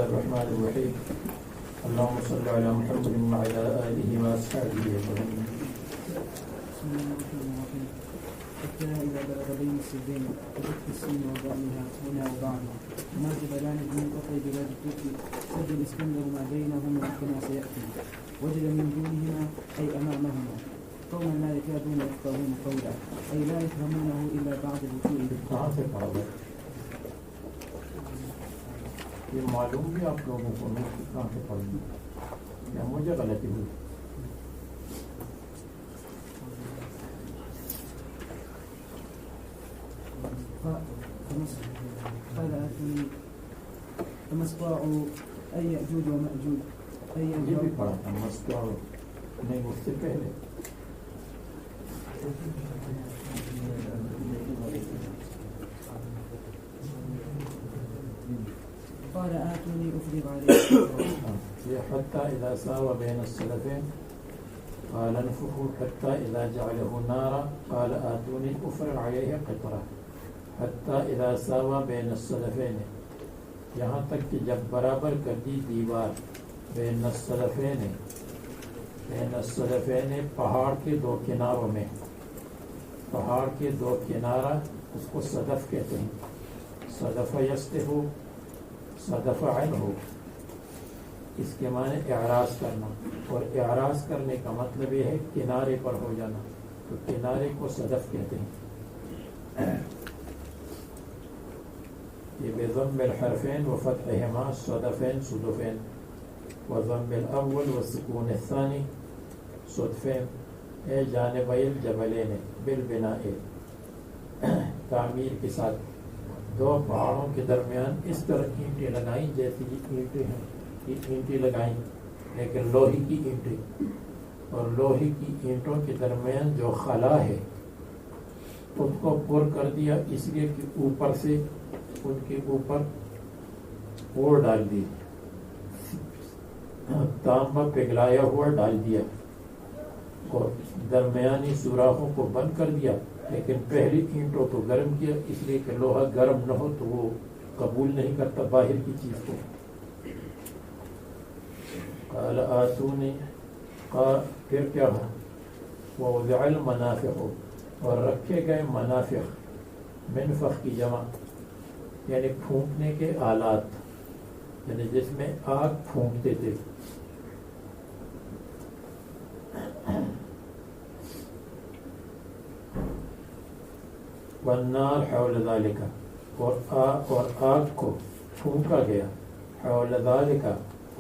الرحمن الرحيم اللهم صل على محمد وعلى آله وأصحابه أجمعين. بسم الله الرحمن الرحيم. حتى إذا بلغ بين السدين وفتح السين وضمها هنا وبعضها ما جبلان من قطر بلاد الترك سد الإسكندر ما بينهما كما سيأتي وجد من دونهما أي أمامهما قوما لا يكادون يفقهون قولا أي لا يفهمونه إلا بعد الوصول. کہاں سے پڑھا ہے یہ معلوم بھی آپ لوگوں کو نہیں کہ کہاں سے پڑھی یا مجھے غلطی ہوئی؟ فمسطاع أي يأجوج ومأجوج أي یہ بھی پڑھا تھا مسطاع نہیں اس سے پہلے قال آتوني أفرغ عليه. یہ حتى إذا ساوى بين السلفين قال انفخوا حتى إذا جعله نارا قال آتوني أفرغ عليه قطرة حتى إذا ساوى بين السلفين یہاں تک کہ جب برابر کر دی دیوار بین السلفین پہاڑ کے دو کناروں میں. پہاڑ کے دو کنارہ اس کو صدف کہتے ہیں. صدف یستح صدف عنہ اس کے معنی اعراض کرنا اور اعراض کرنے کا مطلب یہ ہے کنارے پر ہو جانا تو کنارے کو صدف کہتے ہیں. یہ بضم الحرفین وفتحہما صدفین صدفین وضم الاول والسکون الثانی صدفین اے جانبی الجبلین بالبناء تعمیر کے ساتھ دو پہاڑوں کے درمیان اس طرح اینٹیں لگائیں جیسی اینٹیں ہیں یہ اینٹیں لگائیں لیکن لوہی کی اینٹیں اور لوہی کی اینٹوں کے درمیان جو خلا ہے اس کو پر کر دیا اس لیے کہ اوپر سے ان کے اوپر اور ڈال دی تانبا پگھلایا ہوا ڈال دیا اور درمیانی سوراخوں کو بند کر دیا لیکن پہلی اینٹوں کو گرم کیا اس لیے کہ لوہا گرم نہ ہو تو وہ قبول نہیں کرتا باہر کی چیز کو. قال آتونی پھر کیا ہو ووضع المنافع اور رکھے گئے منافع منفخ کی جمع یعنی پھونکنے کے آلات یعنی جس میں آگ پھونکتے تھے. والنار حول ذالک اور آگ کو پھونکا گیا حول ذالک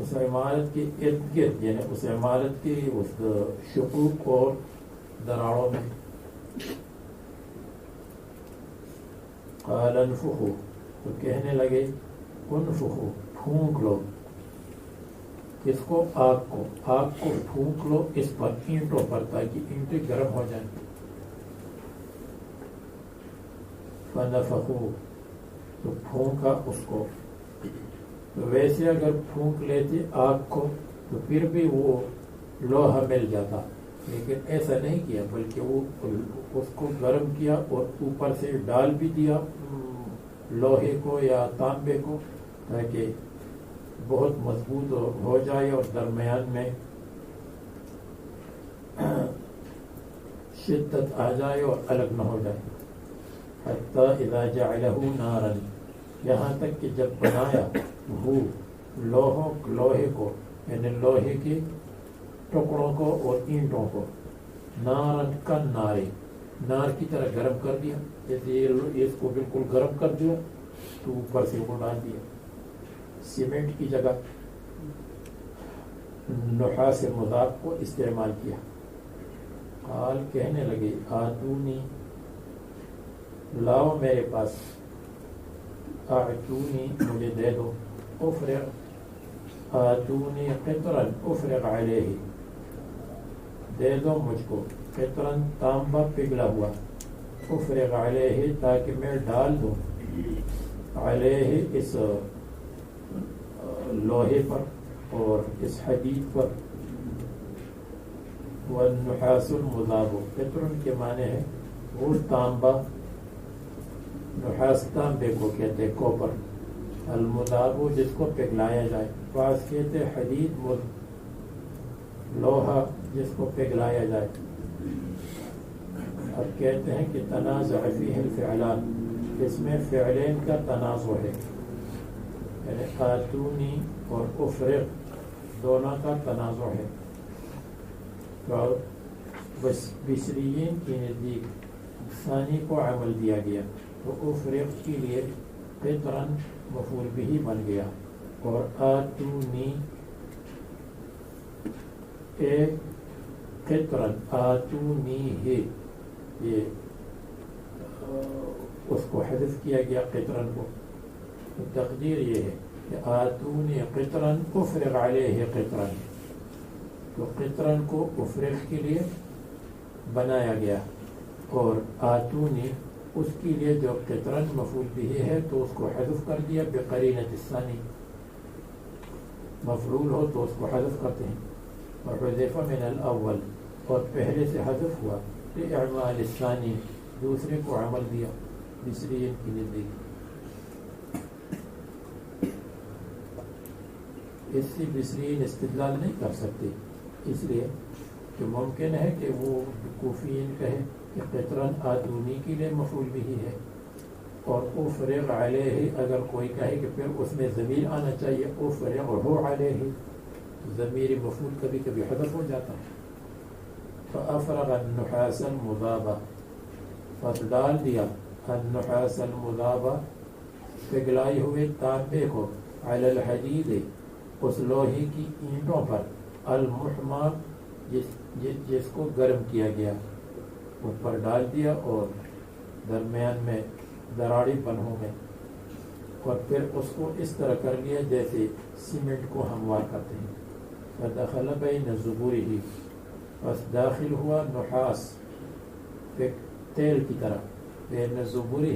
اس عمارت کے ارد گرد یعنی اس عمارت کے اس شقوق اور دراڑوں میں. قال انفخوا تو کہنے لگے انفخوا پھونک لو اس کو آگ کو پھونک لو اس پر اینٹوں پر تاکہ اینٹیں گرم ہو جائیں. فنفخوا تو پھونکا اس کو. تو ویسے اگر پھونک لیتے آگ کو تو پھر بھی وہ لوہا مل جاتا لیکن ایسا نہیں کیا بلکہ وہ اس کو گرم کیا اور اوپر سے ڈال بھی دیا لوہے کو یا تانبے کو تاکہ بہت مضبوط ہو جائے اور درمیان میں شدت آ جائے اور الگ نہ ہو جائے. حتی اذا جعلہ نارا یہاں تک کہ جب بنایا وہ لوہے کو یعنی لوہے کے ٹکڑوں کو اور اینٹوں کو نارن کا نار کی طرح گرم کر دیا جیسے اس کو بالکل گرم کر دیا تو اوپر سے وہ ڈال دیا. سیمنٹ کی جگہ نحاس مذاب کو استعمال کیا. قال کہنے لگے آتونی لاؤ میرے پاس آتونی مجھے دے دو افرغ آتونی قطرا افرغ علیہ دے دو مجھ کو قطرا تانبا پگھلا ہوا افرغ علیہ تاکہ میں ڈال دوں علیہ اس لوہے پر اور اس حدید پر. والنحاس المذاب قطر کے معنی ہے وہ تانبا نحاس تانبے کو کہتے کوپر المذاب جس کو پگھلایا جائے. بعض کہتے حدید مذ لوہا جس کو پگھلایا جائے. اب کہتے ہیں کہ تنازع فیہ الفعلان، اس میں فعلین کا تنازع ہے، یعنی آتونی اور افرق دونوں کا تنازع ہے. تو بس بصریین کی نزدیک ثانی کو عمل دیا گیا تو افرق کے لیے قطرن مفعول بہ بن گیا، اور آتونی اے قطرن آتونی ہے، یہ اس کو حذف کیا گیا قطرن کو. تو تقدیر یہ ہے کہ آتونی قطرن افرغ علیہ قطرن، تو قطرن کو افرغ کے لیے بنایا گیا، اور آتونی اس کے لیے جو قطرن مفعول بہ ہے تو اس کو حذف کر دیا بقرینۃ الثانی. مفعول ہو تو اس کو حذف کرتے ہیں، اور حذف من الاول، اور پہلے سے حذف ہوا لإعمال الثانی، دوسرے کو عمل دیا بصریین کی نزدیک. اس سے بصریین استدلال نہیں کر سکتے، اس لیے کہ ممکن ہے کہ وہ کوفیین کہے کہ قطرن آتونی کے لیے مفعول بہ ہے، اور افرغ علیہ اگر کوئی کہے کہ پھر اس میں ضمیر آنا چاہیے افرغہ علیہ، ضمیر مفعول کبھی کبھی حذف ہو جاتا ہے. فافرغ النحاس المذاب، پس ڈال دیا النحاس المذاب پگھلائی ہوئے تانبے کو علی الحدید اس لوہے کی اینٹوں پر المحمى جس کو گرم کیا گیا، اس پر ڈال دیا اور درمیان میں دراڑی بن ہو گئے، اور پھر اس کو اس طرح کر لیا جیسے سیمنٹ کو ہموار کرتے ہیں. فدخل بین ظهورہ، بس داخل ہوا نحاس تیل کی طرح بین ظهورہ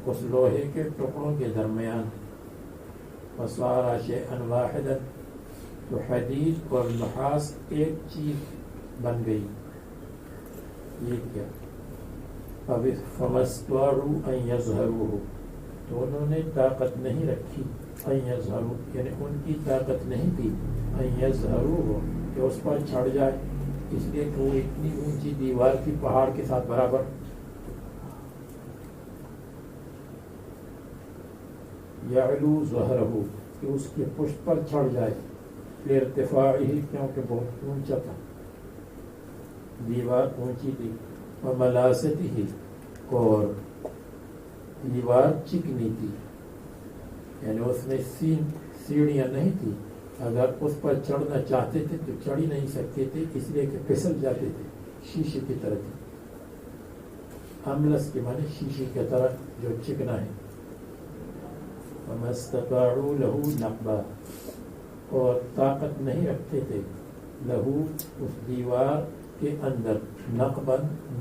اس لوہے کے ٹکڑوں کے درمیان. فصار شیئا واحدا، تو حدید اور نحاس ایک چیز بن گئی. یہ کیا اب فمستطاعوا ان یظہروہ، تو انہوں نے طاقت نہیں رکھی ان یظہروا، یعنی ان کی طاقت نہیں تھی ان یظہروہ کہ اس پر چڑھ جائے، اس لیے کہ وہ اتنی اونچی دیوار کی پہاڑ کے ساتھ برابر. یعلو ظہرہ، کہ اس کی پشت پر چڑھ جائے، لارتفاعہ کیونکہ بہت اونچا تھا، دیوار اونچی تھی. وملاستہ، اور دیوار چکنی تھی، یعنی اس میں سیڑھیاں نہیں تھی، اگر اس پر چڑھنا چاہتے تھے تو چڑھ ہی نہیں سکتے تھے، اس لیے کہ پھسل جاتے تھے، شیشے کی طرح تھی. املس کے معنی شیشے کی طرح جو چکنا ہے. وما استطاعوا له نقبا، اور طاقت نہیں رکھتے تھے لہو اس دیوار کے اندر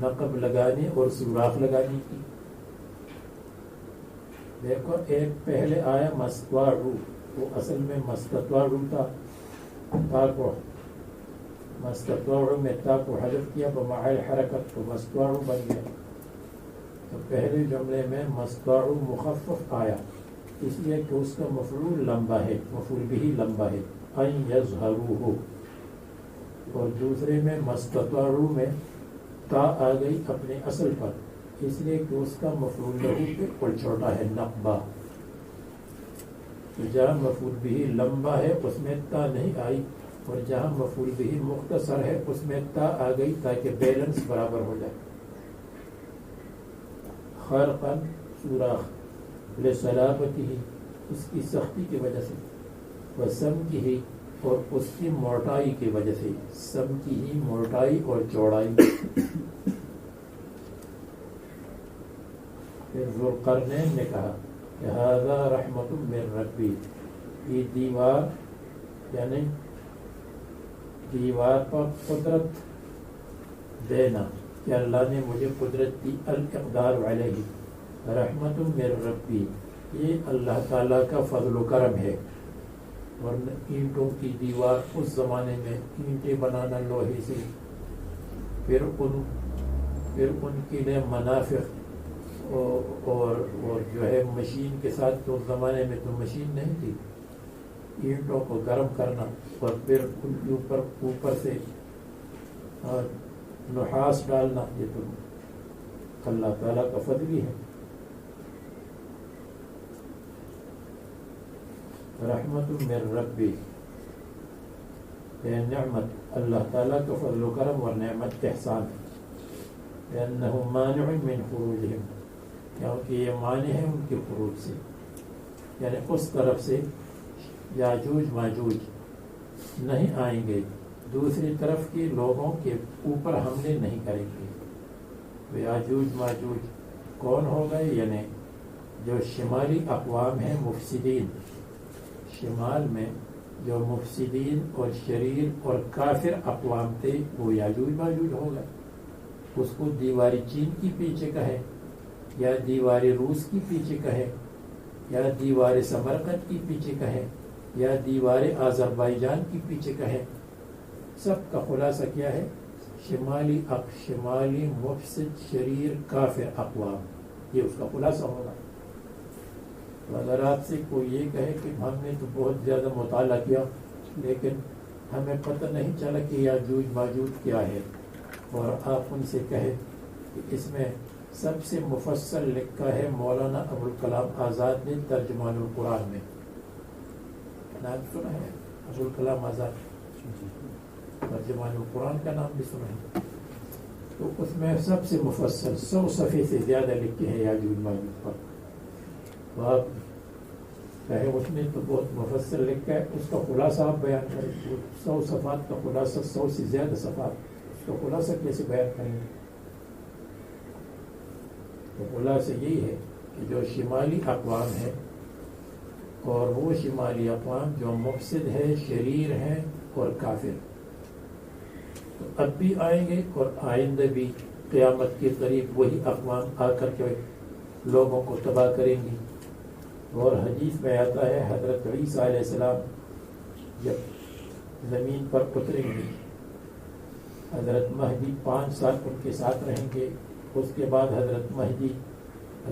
نقب لگانے اور سوراخ لگانے کی. دیکھو ایک پہلے آیا مستطاعوا، وہ اصل میں مستطاعوا تھا، تا کو مستطاعوا میں تا کو حذف کیا بمع الحرکت تو مستطاعوا بن گیا. تو پہلے جملے میں مستطاعوا مخفف آیا، اس لیے کہ اس کا مفعول لمبا ہے، مفعول بہ لمبا ہے ان یظہروہ. اور دوسرے میں مستطاعوا میں تا آ گئی اپنے اصل پر، اس لیے کہ اس کا مفعول لہو بالکل چھوٹا ہے نقبہ. تو جہاں مفعول بہ لمبا ہے اس میں تا نہیں آئی، اور جہاں مفعول بہ مختصر ہے اس میں تا آ گئی تاکہ بیلنس برابر ہو جائے. خرقا سوراخ، لصلابتہ اس کی سختی کی وجہ سے، وسمکہ اور اس کی موٹائی کی وجہ سے، سمکہ موٹائی اور چوڑائی. پھر ذوالقرنین نے کہا کہ ھذا رحمت من ربی، یہ دیوار یعنی دیوار پر قدرت دینا کہ اللہ نے مجھے قدرت دی، الاقدار علیہ رحمت من ربی، یہ اللہ تعالیٰ کا فضل و کرم ہے. ورنہ اینٹوں کی دیوار اس زمانے میں اینٹیں بنانا لوہے سے، پھر ان کے لیے منافق اور جو ہے مشین کے ساتھ، تو اس زمانے میں تو مشین نہیں تھی، اینٹوں کو گرم کرنا اور پھر ان کے اوپر سے نحاس ڈالنا، یہ تو اللہ تعالیٰ کا فضل ہی ہے۔ رحمت من ربی، یہ نعمت اللہ تعالیٰ کا فضل و کرم اور نعمت احسان ہے۔ لأنه مانع من خروجهم، کیونکہ یہ مانع ہے ان کے خروج سے، یعنی اس طرف سے یاجوج ماجوج نہیں آئیں گے، دوسری طرف کے لوگوں کے اوپر حملے نہیں کریں گے۔ یاجوج ماجوج کون ہوگا؟ یعنی جو شمالی اقوام ہیں مفسدین، شمال میں جو مفسدین اور شریر اور کافر اقوام تھے وہ یاجوج ماجوج ہوگا۔ اس کو دیواری چین کی پیچھے کہے، یا دیواری روس کی پیچھے کہے، یا دیوار سمرقند کی پیچھے کہے، یا دیوار آذربائیجان کی پیچھے کہے، سب کا خلاصہ کیا ہے؟ شمالی مفسد شریر کافر اقوام، یہ اس کا خلاصہ ہوگا۔ تو اگر آپ سے کوئی یہ کہے کہ ہم نے تو بہت زیادہ مطالعہ کیا لیکن ہمیں پتہ نہیں چلا کہ یاجوج ماجوج کیا ہے، اور آپ ان سے کہے کہ اس میں سب سے مفصل لکھا ہے مولانا ابوالکلام آزاد نے ترجمان القرآن میں، نام سنا ہے ابوالکلام آزاد؟ ترجمان القرآن کا نام بھی سنا ہے، تو اس میں سب سے مفصل 100 صفحے سے زیادہ لکھے ہیں یاجوج ماجوج پر۔ تو آپ کہے اس نے تو بہت مفصل لکھا ہے، اس کا خلاصہ آپ بیان کریں، 100 صفحات کا خلاصہ، 100 سے زیادہ صفحات، تو خلاصہ کیسے بیان کریں گے؟ تو خلاصہ یہی ہے کہ جو شمالی اقوام ہے، اور وہ شمالی اقوام جو مفسد ہے، شریر ہیں اور کافر، تو اب بھی آئیں گے اور آئندہ بھی قیامت کے قریب وہی اقوام آ کر کے لوگوں کو تباہ کریں گی۔ اور حدیث میں آتا ہے حضرت عیسیٰ علیہ السلام جب زمین پر اتریں گے، حضرت مہدی 5 سال ان کے ساتھ رہیں گے، اس کے بعد حضرت مہدی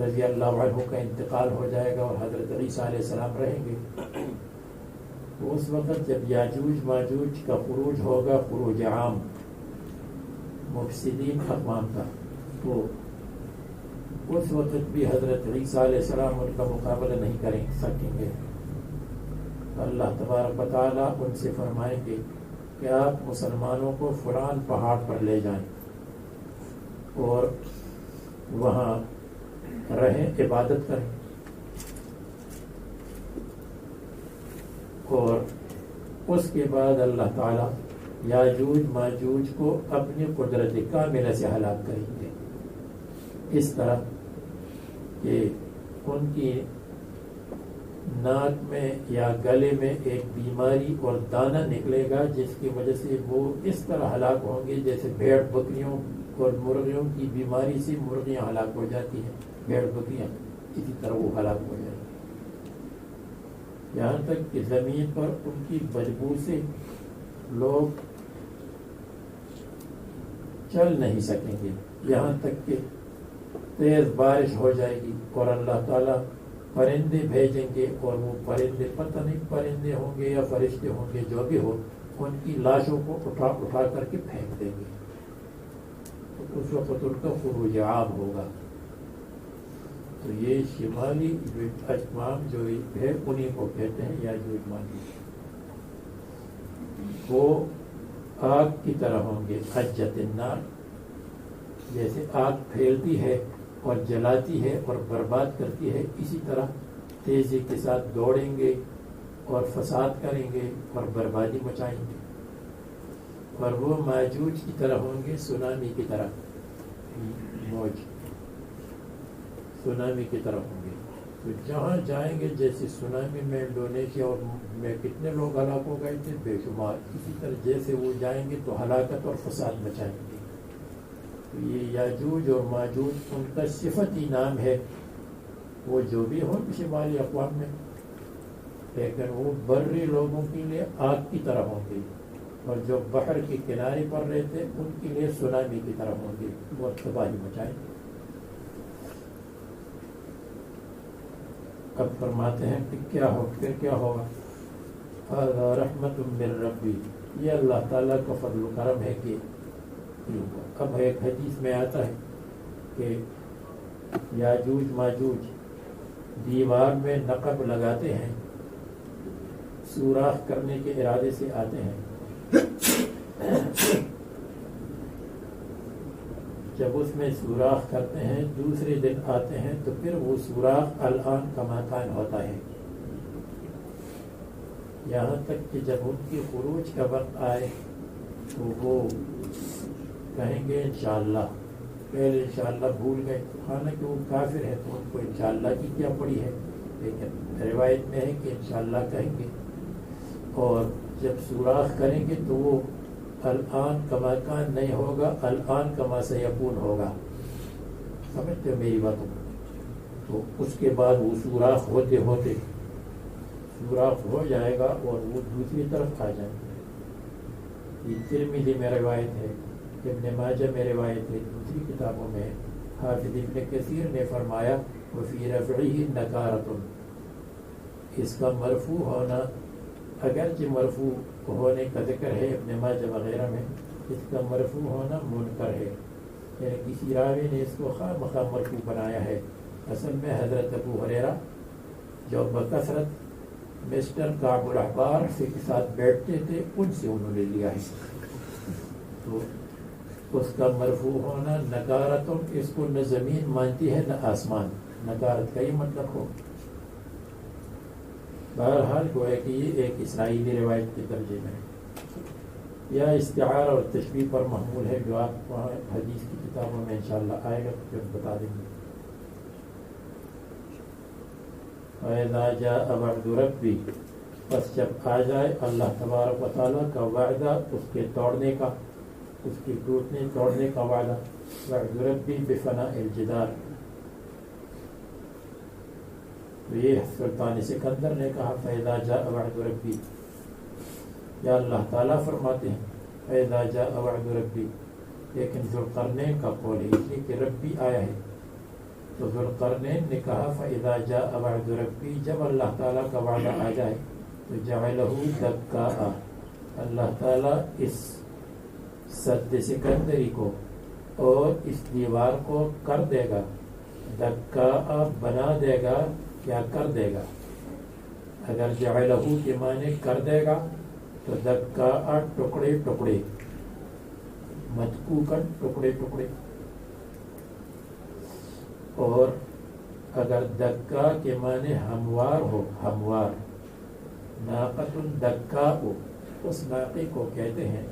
رضی اللہ عنہ کا انتقال ہو جائے گا اور حضرت عیسیٰ علیہ السلام رہیں گے۔ تو اس وقت جب یاجوج ماجوج کا خروج ہوگا، خروج عام مفسدین اقوام کا، تو اس وقت بھی حضرت عیسیٰ علیہ السلام ان کا مقابلہ نہیں کریں سکیں گے۔ اللہ تبارک و تعالیٰ ان سے فرمائیں گے کہ آپ مسلمانوں کو فلان پہاڑ پر لے جائیں اور وہاں رہیں، عبادت کریں، اور اس کے بعد اللہ تعالیٰ یاجوج ماجوج کو اپنی قدرت کاملہ سے ہلاک کریں گے، اس طرح کہ ان کی ناک میں یا گلے میں ایک بیماری اور دانہ نکلے گا، جس کی وجہ سے وہ اس طرح ہلاک ہوں گے جیسے بھیڑ بکریوں اور مرغیوں کی بیماری سے مرغیاں ہلاک ہو جاتی ہیں، بھیڑ بکریاں، اسی طرح وہ ہلاک ہو جائیں گے، یہاں تک کہ زمین پر ان کی بدبو سے لوگ چل نہیں سکیں گے، یہاں تک کہ تیز بارش ہو جائے گی اور اللہ تعالیٰ پرندے بھیجیں گے، اور وہ پرندے پتہ نہیں پرندے ہوں گے یا فرشتے ہوں گے، جو بھی ہو، ان کی لاشوں کو اٹھا کر کے پھینک دیں گے، تو اس وقت ان کا خروج عام ہوگا۔ تو یہ شمالی اقوام جو ہے انہیں کو کہتے ہیں یاجوج ماجوج، وہ آگ کی طرح ہوں گے، حجت النار، جیسے آگ پھیلتی ہے اور جلاتی ہے اور برباد کرتی ہے، اسی طرح تیزی کے ساتھ دوڑیں گے اور فساد کریں گے اور بربادی مچائیں گے، اور وہ ماجوج کی طرح ہوں گے، سونامی کی طرح، موج سونامی کی طرح ہوں گے، تو جہاں جائیں گے، جیسے سونامی میں انڈونیشیا میں کتنے لوگ ہلاک ہو گئے تھے، بے شمار، اسی طرح جیسے وہ جائیں گے تو ہلاکت اور فساد مچائیں گے۔ تو یہ یاجوج اور ماجوج ان کا صفتی نام ہے، وہ جو بھی ہو شمالی اقوام میں، لیکن وہ بری لوگوں کے لیے آگ کی طرح ہوں گے، اور جو بحر کے کنارے پر رہتے ان کے لیے سونامی کی طرح ہوں گے، وہ تباہی مچائیں گے۔ اب فرماتے ہیں کہ کیا ہو پھر کیا ہوگا؟ هذا رحمت من ربی، یہ اللہ تعالیٰ کا فضل و کرم ہے کہ اب ایک حدیث میں آتا ہے کہ یاجوج ماجوج دیوار میں نقب لگاتے ہیں، سوراخ کرنے کے ارادے سے آتے ہیں، جب اس میں سوراخ کرتے ہیں دوسرے دن آتے ہیں تو پھر وہ سوراخ الآن کا مکان ہوتا ہے، یہاں تک کہ جب ان کی خروج کا وقت آئے تو وہ کہیں گے انشاءاللہ، پہلے انشاءاللہ بھول گئے، حالانکہ وہ کافر ہے تو ان کو انشاءاللہ کی کیا پڑی ہے، لیکن روایت میں ہے کہ انشاءاللہ کہیں گے، اور جب سوراخ کریں گے تو وہ الآن کا مکان نہیں ہوگا، الآن کا ما سیکون ہوگا، سمجھتے ہو میری باتوں کو؟ تو اس کے بعد وہ سوراخ ہوتے ہوتے سوراخ ہو جائے گا اور وہ دوسری طرف آ جائے گا۔ یہ ترمذی میں روایت ہے، ابن ماجہ میں روایت ہے، دوسری کتابوں میں حافظ ابن کثیر نے فرمایا وفی رفعہ نکارۃ، اس کا مرفوع ہونا اگرچہ مرفوع ہونے کا ذکر ہے ابن ماجہ وغیرہ میں، اس کا مرفوع ہونا منکر ہے، یعنی کسی راوی نے اس کو خواہ مخواہ مرفوع بنایا ہے۔ اصل میں حضرت ابو ہریرہ جو بکثرت مسٹر کعب الاحبار کے ساتھ بیٹھتے تھے ان سے انہوں نے لیا ہے، تو اس کا مرفوع ہونا نکارت، اس کو نہ زمین مانتی ہے نہ آسمان، نکارت کا یہ مطلب ہو۔ بہرحال گویا کہ یہ ایک اسرائیلی روایت کے درجے میں یا استعارہ اور تشبیہ پر محمول ہے، جو آپ وہاں حدیث کی کتابوں میں انشاءاللہ آئے گا تو پھر بتا دیں گے۔ وَإِذَا جَاءَ وَعْدُ رَبِّي، بس جب آ جائے اللہ تبارک و تعالیٰ کا وعدہ، اس کے توڑنے کا، اس کے ٹوٹنے توڑنے کا وعدہ، وعد ربی بفناء الجدار، تو یہ سلطان سکندر نے کہا فَإِذَا جَاءَ وَعْدُ رَبِّي، یا اللہ تعالیٰ فرماتے ہیں فَإِذَا جَاءَ وَعْدُ رَبِّي، لیکن ذوالقرنین کا قول ہے اس لیے کہ ربی آیا ہے، تو ذوالقرنین نے کہا فَإِذَا جَاءَ وَعْدُ رَبِّي، جب اللہ تعالیٰ کا وعدہ آ جائے تو جَعَلَهُ دَكَّاءَ، اللہ تعالیٰ اس سد سکندری کو اور اس دیوار کو کر دے گا، دکاء بنا دے گا، کیا کر دے گا؟ اگر جعلہ کے معنی کر دے گا تو دکاء ٹکڑے ٹکڑے، مدکوکن ٹکڑے ٹکڑے، اور اگر دکا کے معنی ہموار ہو، ہموار، ناقۃ دکاء، اس ناقے کو کہتے ہیں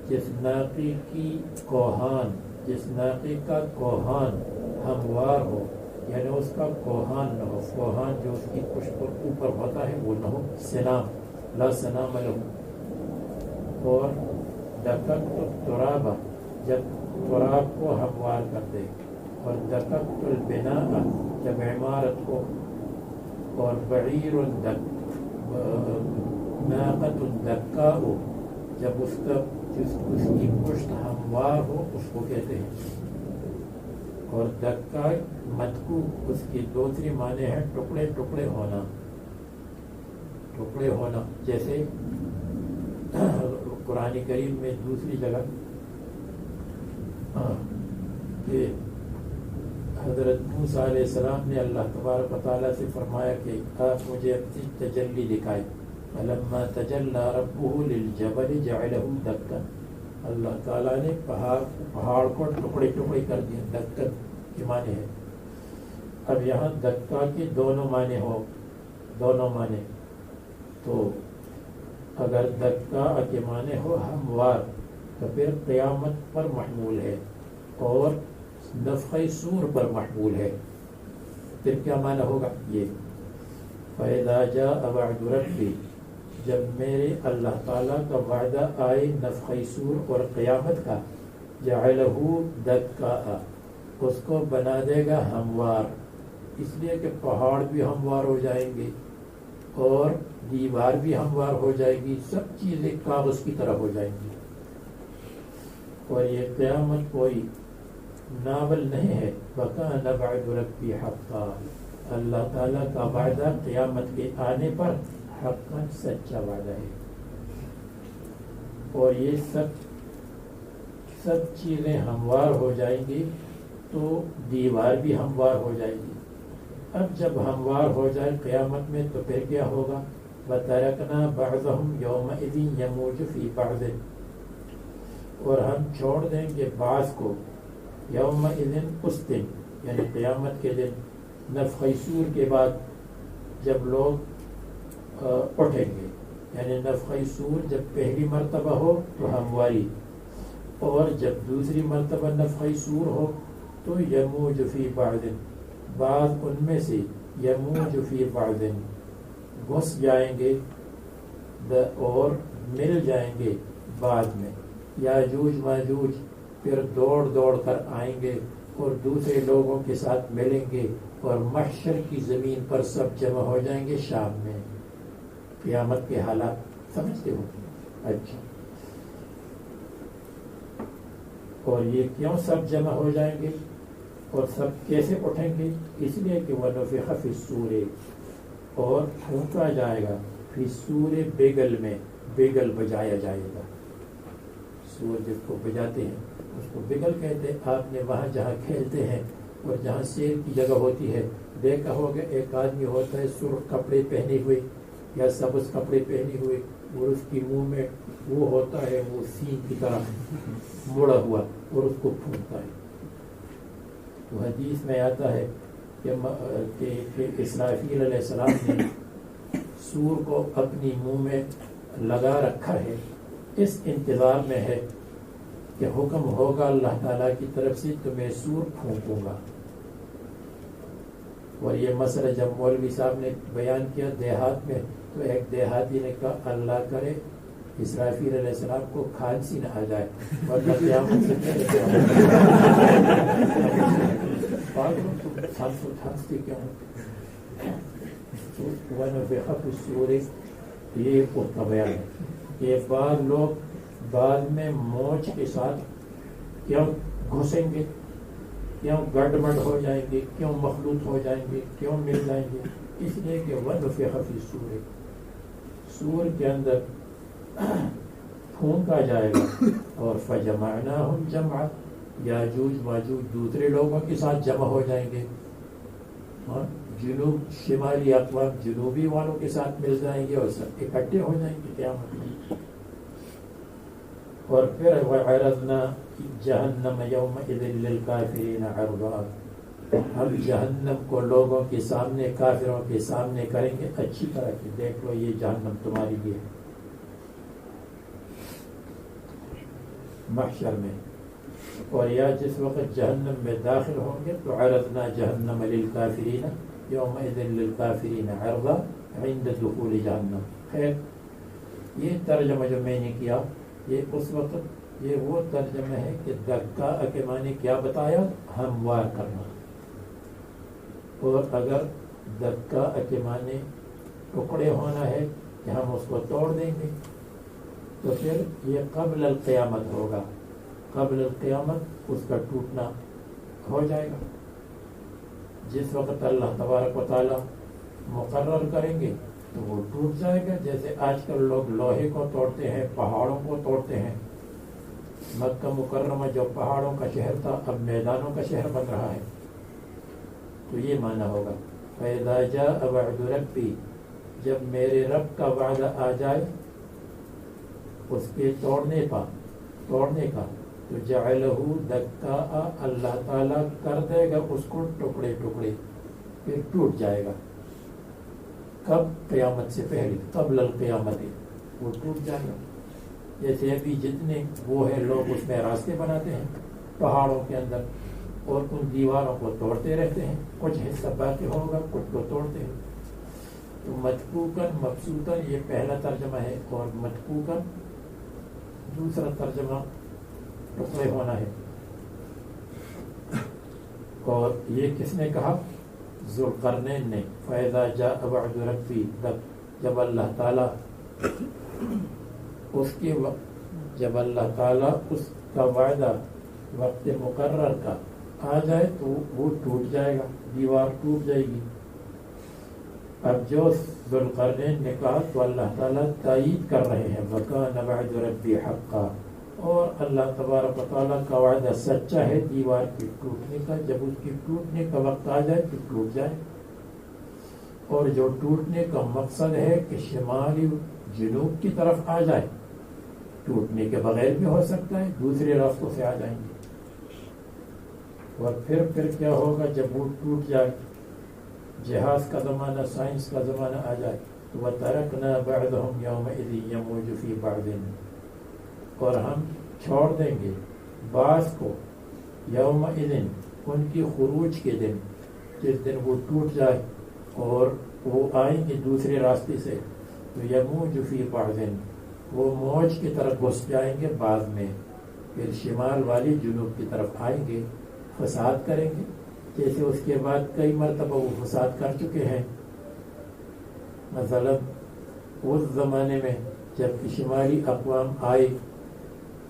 جس ناقے کی کوہان، جس ناقے کا کوہان ہموار ہو، یعنی اس کا کوہان نہ ہو، کوہان جو اس کی پشت پر اوپر ہوتا ہے وہ نہ ہو، سنام، لا سنام لہو، اور دککت التراب، جب تراب کو ہموار کر دے، اور دککت البناء، جب عمارت کو، اور بعیر ناقۃ دکاء، جب اس کا جس کی پشت ہموار ہو اس کو کہتے ہیں، اور دکا مدکو اس کی دوسری معنی ہے ٹکڑے ٹکڑے ہونا، ٹکڑے ہونا، جیسے قرآن کریم میں دوسری جگہ کہ حضرت موسیٰ علیہ السلام نے اللہ تبارک و تعالیٰ سے فرمایا کہ آپ مجھے اپنی تجلی دکھائے، فلما تجلی ربہ للجبل جعلہ دکا، اللہ تعالیٰ نے پہاڑ کو ٹکڑے ٹکڑے کر دیا، دکت کے معنی ہے۔ اب یہاں دکا کے دونوں معنی ہو، دونوں معنی، تو اگر دکا کے معنی ہو ہموار تو پھر قیامت پر محمول ہے اور نفخ صور پر محمول ہے، پھر کیا معنی ہوگا یہ فَإِذَا جَاءَ وَعْدُ رَبِّي، جب میرے اللہ تعالیٰ کا وعدہ آئے نفخ صور اور قیامت کا، جعلہ دکاء، اس کو بنا دے گا ہموار، اس لیے کہ پہاڑ بھی ہموار ہو جائیں گے اور دیوار بھی ہموار ہو جائے گی، سب چیزیں کاغذ کی طرح ہو جائیں گی، اور یہ قیامت کوئی ناول نہیں ہے، وَكَانَ وَعْدُ رَبِّي حَقًّا، اللہ تعالیٰ کا وعدہ قیامت کے آنے پر حقاً سچا وعدہ ہے، اور یہ سب چیزیں ہموار ہو جائیں گی تو دیوار بھی ہموار ہو جائے گی۔ اب جب ہموار ہو جائے قیامت میں تو پھر کیا ہوگا؟ وَتَرَكْنَا بَعْضَهُمْ يَوْمَئِذٍ يَمُوجُ فِي بَعْضٍ، اور ہم چھوڑ دیں گے بعض کو یومئذ اس دن، یعنی قیامت کے دن، نفخ صور کے بعد جب لوگ اٹھیں گے، یعنی نفخ صور جب پہلی مرتبہ ہو تو ہمواری، اور جب دوسری مرتبہ نفخ صور ہو تو یموج فی بعض، بعض ان میں سے یموج فی بعض گھس جائیں گے اور مل جائیں گے بعد میں، یاجوج ماجوج پھر دوڑ کر آئیں گے اور دوسرے لوگوں کے ساتھ ملیں گے اور محشر کی زمین پر سب جمع ہو جائیں گے شام میں۔ قیامت کے حالات سمجھتے ہو؟ اچھا، اور یہ کیوں سب جمع ہو جائیں گے اور سب کیسے اٹھیں گے؟ اس لیے کہ وَنُفِخَ فِي الصُّورِ، اور پھونکا جائے گا فی الصُّورِ، بیگل میں، بیگل بجایا جائے گا۔ سور جس کو بجاتے ہیں اس کو بیگل کہتے ہیں۔ آپ نے وہاں جہاں کھیلتے ہیں اور جہاں شیر کی جگہ ہوتی ہے دیکھا ہوگا، ایک آدمی ہوتا ہے سرخ کپڑے پہنے ہوئے یا سبز کپڑے پہنے ہوئے، اور اس کی منہ میں وہ ہوتا ہے وہ سین کی طرح مڑا ہوا، اور اس کو پھونکتا ہے۔ تو حدیث میں آتا ہے کہ اسرافیل علیہ السلام نے سور کو اپنی منہ میں لگا رکھا ہے، اس انتظار میں ہے کہ حکم ہوگا اللہ تعالیٰ کی طرف سے تو میں سور پھونکوں گا۔ اور یہ مسئلہ جب مولوی صاحب نے بیان کیا دیہات میں، تو ایک دیہاتی نے کہا اللہ کرے اسرافیل علیہ السلام کو کھانسی نہ آ جائے، ورنہ قیامت سے پہلے ہنستے کیوں؟ وَنُفِخَ فِي الصُّورِ، یہ اس کا بیان ہے کہ بعض لوگ بعد میں موج کے ساتھ کیوں گھسیں گے، کیوں گڑبڑ ہو جائیں گے، کیوں مخلوط ہو جائیں گے، کیوں مل جائیں گے؟ اس لیے کہ وَنُفِخَ فِي الصُّورِ، سور کے اندر پھونکا جائے گا، اور فَجَمَعْنَاهُمْ جَمْعًا، یاجوج ماجوج دوسرے لوگوں کے ساتھ جمع ہو جائیں گے، اور جنوب شمالی اقوام جنوبی والوں کے ساتھ مل جائیں گے اور سب اکٹھے ہو جائیں گے قیامت میں۔ اور پھر وَعَرَضْنَا جَهَنَّمَ يَوْمَئِذٍ لِلْكَافِرِينَ عَرْضًا، ہم جہنم کو لوگوں کے سامنے، کافروں کے سامنے کریں گے اچھی طرح کہ دیکھ لو یہ جہنم تمہاری لیے ہے محشر میں۔ اور یا جس وقت جہنم میں داخل ہوں گے تو عرضنا جہنم للکافرین یومئذ للکافرین عرضا عند دخول جہنم۔ خیر، یہ ترجمہ جو میں نے کیا یہ اس وقت یہ وہ ترجمہ ہے کہ دکا کے معنی کیا بتایا؟ ہموار کرنا، اور اگر دکا کے معنی ٹکڑے ہونا ہے کہ ہم اس کو توڑ دیں گے تو پھر یہ قبل القیامت ہوگا، قبل القیامت اس کا ٹوٹنا ہو جائے گا۔ جس وقت اللہ تبارک و تعالیٰ مقرر کریں گے تو وہ ٹوٹ جائے گا، جیسے آج کل لوگ لوہے کو توڑتے ہیں، پہاڑوں کو توڑتے ہیں۔ مکہ مکرمہ جو پہاڑوں کا شہر تھا اب میدانوں کا شہر بن رہا ہے، تو یہ معنی ہوگا فَإِذَا جَاءَ وَعْدُ رَبِّي، جب میرے رب کا وعدہ آ جائے اس کے توڑنے کا تو جعلہ دکا، اللہ تعالیٰ کر دے گا اس کو ٹکڑے ٹکڑے، پھر ٹوٹ جائے گا۔ کب؟ قیامت سے پہلے، قبل القیامت وہ ٹوٹ جائے گا۔ جیسے ابھی جتنے وہ ہے لوگ اس میں راستے بناتے ہیں پہاڑوں کے اندر اور ان دیواروں کو توڑتے رہتے ہیں، کچھ حصہ باقی ہوگا کچھ کو توڑتے ہیں۔ تو متکوکن مبسوطن یہ پہلا ترجمہ ہے، اور متکوکن دوسرا ترجمہ ٹکڑے ہونا ہے۔ اور یہ کس نے کہا؟ ذوالقرنین نے۔ فَإِذَا جَاءَ وَعْدُ رَبِّي، جب اللہ تعالیٰ جب اللہ تعالیٰ اس کا وعدہ وقت مقرر کا آ جائے تو وہ ٹوٹ جائے گا، دیوار ٹوٹ جائے گی، اب جو ذوالقرنین نے کہا تو اللہ تعالیٰ تائید کر رہے ہیں وَكَانَ وَعْدُ رَبِّي حَقًّا، اور اللہ تبارک و تعالیٰ کا وعدہ سچا ہے دیوار کے ٹوٹنے کا، جب اس کے ٹوٹنے کا وقت آ جائے تو ٹوٹ جائے، اور جو ٹوٹنے کا مقصد ہے کہ شمالی جنوب کی طرف آ جائے، ٹوٹنے کے بغیر بھی ہو سکتا ہے، دوسرے راستوں سے آ جائیں گے، اور پھر کیا ہوگا جب وہ ٹوٹ جائے، جہاز کا زمانہ، سائنس کا زمانہ آ جائے تو وَتَرَكْنَا بَعْضَهُمْ يَوْمَئِذٍ يَمُوجُ فِي بَعْضٍ، اور ہم چھوڑ دیں گے بعض کو یومئذ ان کی خروج کے دن، جس دن وہ ٹوٹ جائے اور وہ آئیں گے دوسرے راستے سے، تو یموج فی بعض، وہ موج کی طرف گھس جائیں گے بعض میں، پھر شمال والی جنوب کی طرف آئیں گے، فساد کریں گے، جیسے اس کے بعد کئی مرتبہ وہ فساد کر چکے ہیں۔ مثلا اس زمانے میں جب شمالی اقوام آئی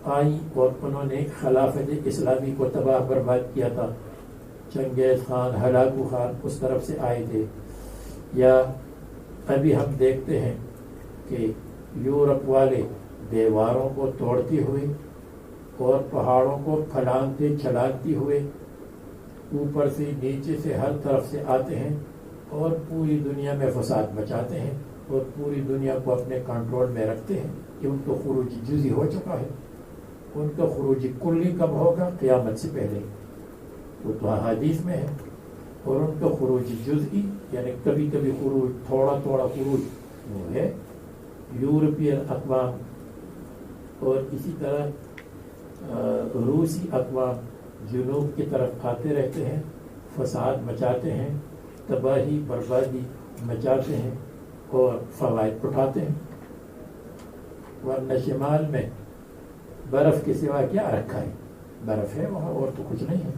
اور انہوں نے خلافت اسلامی کو تباہ برباد کیا تھا، چنگیز خان، ہلاکو خان اس طرف سے آئے تھے، یا ابھی ہم دیکھتے ہیں کہ یورپ والے دیواروں کو توڑتے ہوئے اور پہاڑوں کو پھلانگتے چھلانگتے ہوئے اوپر سے نیچے سے ہر طرف سے آتے ہیں اور پوری دنیا میں فساد مچاتے ہیں اور پوری دنیا کو اپنے کنٹرول میں رکھتے ہیں، کہ ان کو خروج جزئی ہو چکا ہے۔ ان کا خروج کلی کب ہوگا؟ قیامت سے پہلے، وہ تو حدیث میں ہے، اور ان کا خروج جزئی یعنی کبھی کبھی خروج، تھوڑا تھوڑا خروج، وہ ہے یورپین اقوام، اور اسی طرح روسی اقوام جنوب کی طرف آتے رہتے ہیں، فساد مچاتے ہیں، تباہی بربادی مچاتے ہیں اور فوائد اٹھاتے ہیں، ورنہ شمال میں برف کے سوا کیا رکھا ہے؟ برف ہے وہاں اور تو کچھ نہیں ہے،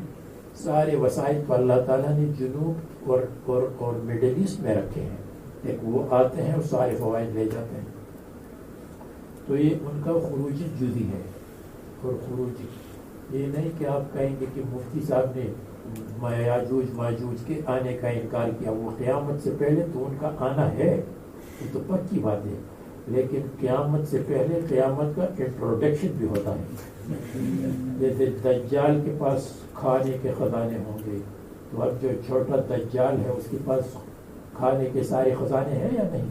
سارے وسائل تو اللہ تعالیٰ نے جنوب اور مڈل ایسٹ میں رکھے ہیں، ایک وہ آتے ہیں اور سارے فوائد لے جاتے ہیں، تو یہ ان کا خروج جزئی ہے۔ اور خروج یہ نہیں کہ آپ کہیں گے کہ مفتی صاحب نے یاجوج ماجوج کے آنے کا انکار کیا، وہ قیامت سے پہلے تو ان کا آنا ہے، یہ تو پکی بات ہے، لیکن قیامت سے پہلے قیامت کا انٹروڈکشن بھی ہوتا ہے، جیسے دجال کے پاس کھانے کے خزانے ہوں گے، تو اب جو چھوٹا دجال ہے اس کے پاس کھانے کے سارے خزانے ہیں یا نہیں؟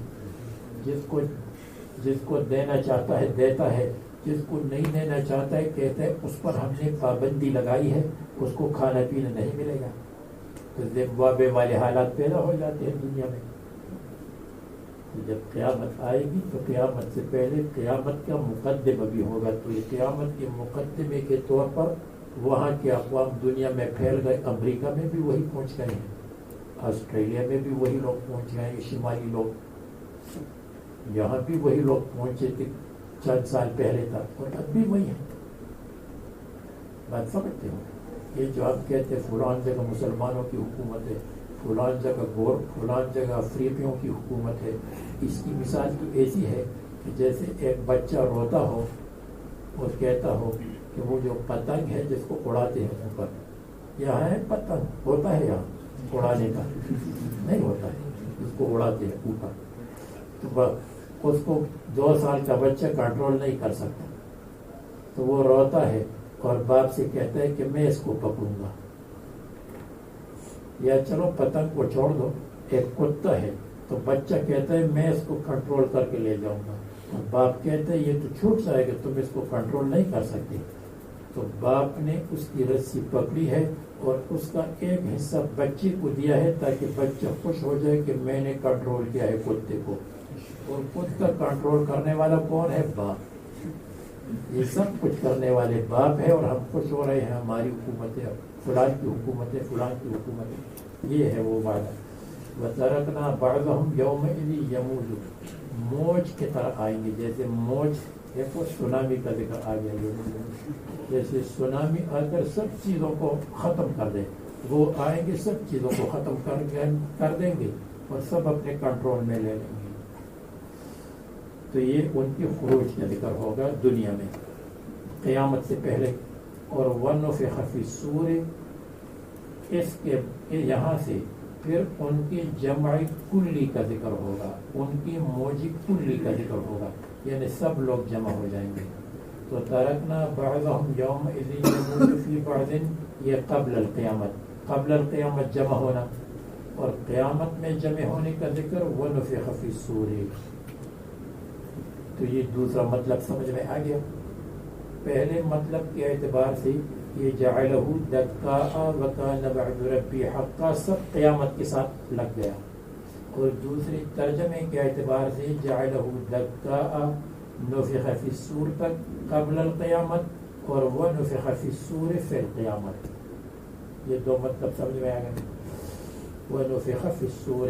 جس کو دینا چاہتا ہے دیتا ہے، جس کو نہیں دینا چاہتا ہے کہتا ہے اس پر ہم نے پابندی لگائی ہے، اس کو کھانا پینا نہیں ملے گا، تو زمبابوے والے حالات پیدا ہو جاتے ہیں دنیا میں۔ جب قیامت آئے گی تو قیامت سے پہلے قیامت کا مقدمہ بھی ہوگا، تو یہ قیامت کے مقدمے کے طور پر وہاں کے اقوام دنیا میں پھیل گئے، امریکہ میں بھی وہی پہنچ گئے ہیں، آسٹریلیا میں بھی وہی لوگ پہنچ گئے ہیں، شمالی لوگ، یہاں بھی وہی لوگ پہنچے تھے چند سال پہلے تک، اور اب بھی وہی ہے۔ بات سمجھتے ہو؟ یہ جو آپ کہتے ہیں فلان جگہ مسلمانوں کی حکومت ہے، فلان جگہ فلان جگہ افریقیوں کی حکومت ہے، اس کی مثال تو ایسی ہے کہ جیسے ایک بچہ روتا ہو اور کہتا ہو کہ وہ جو پتنگ ہے جس کو اڑاتے ہیں اوپر، یہاں ہے پتنگ، ہوتا ہے یہاں اڑانے کا؟ نہیں ہوتا ہے، اس کو اڑاتے ہیں اوپر، تو اس کو 2 سال کا بچہ کنٹرول نہیں کر سکتا، تو وہ روتا ہے اور باپ سے کہتا ہے کہ میں اس کو پکڑوں گا، یا چلو پتنگ کو چھوڑ دو، ایک کتا ہے تو بچہ کہتا ہے میں اس کو کنٹرول کر کے لے جاؤں گا، اور باپ کہتا ہے یہ تو چھوٹ جائے گا، تم اس کو کنٹرول نہیں کر سکتے، تو باپ نے اس کی رسی پکڑی ہے اور اس کا ایک حصہ بچے کو دیا ہے تاکہ بچہ خوش ہو جائے کہ میں نے کنٹرول کیا ہے کتے کو، اور کتا کنٹرول کرنے والا کون ہے؟ باپ، یہ سب کچھ کرنے والے باپ ہے، اور ہم خوش ہو رہے ہیں ہماری حکومت ہے، فلان کی حکومت ہے، فلان کی حکومت ہے، یہ ہے وہ وعدہ۔ وَتَرَكْنَا بَعْضَهُمْ يَوْمَئِذٍ يَمُوجُ، موج کی طرح آئیں گے، جیسے موج دیکھو سونامی کا ذکر آ گیا، جیسے سونامی آ کر سب چیزوں کو ختم کر دے، وہ آئیں گے سب چیزوں کو ختم کر دیں گے اور سب اپنے کنٹرول میں لے لیں گے، تو یہ ان کی خروج کا ذکر ہوگا دنیا میں قیامت سے پہلے۔ اور وَنُفِخَ فِي الصُّورِ، اس کے یہاں سے پھر ان کی جمع کلی کا ذکر ہوگا، ان کی موج کلی کا ذکر ہوگا، یعنی سب لوگ جمع ہو جائیں گے. تو ترکنا بعضهم یومئذ یموج فی بعض، یہ قبل القیامت، قبل القیامت جمع ہونا، اور قیامت میں جمع ہونے کا ذکر ونفخ فی الصور. تو یہ دوسرا مطلب سمجھ میں آ گیا. پہلے مطلب کے اعتبار سے یہ جعلہ دکاء وکان وعد ربی حقا سب قیامت کے ساتھ لگ گیا، اور دوسری ترجمے کے اعتبار سے جعلہ دکاء نفخ فی الصور تک قبل القیامت اور ونفخ فی الصور فی القیامت. یہ دو مطلب سمجھ میں آ گئے. ونفخ فی الصور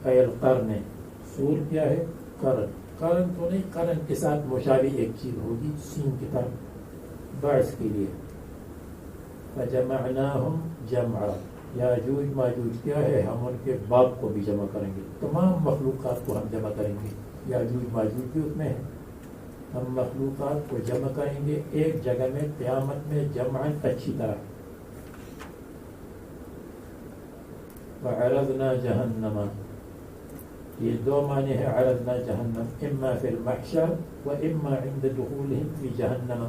ای القرن، سور کیا ہے؟ قرن. قرن تو نہیں، قرن کے ساتھ مشابہ ایک چیز ہوگی سین کی طرف بعث کے لیے. فجمعناہم جمعا، یاجوج ماجوج کیا ہے؟ ہم ان کے باپ کو بھی جمع کریں گے، تمام مخلوقات کو ہم جمع کریں گے. یاجوج ماجوج بھی اس میں ہے. ہم مخلوقات کو جمع کریں گے ایک جگہ میں قیامت میں جمعا اچھی طرح. وعرضنا جہنم، یہ دو معنی ہے عرضنا جہنم، اما فی المحشر و اما عند دخولہم فی جہنم.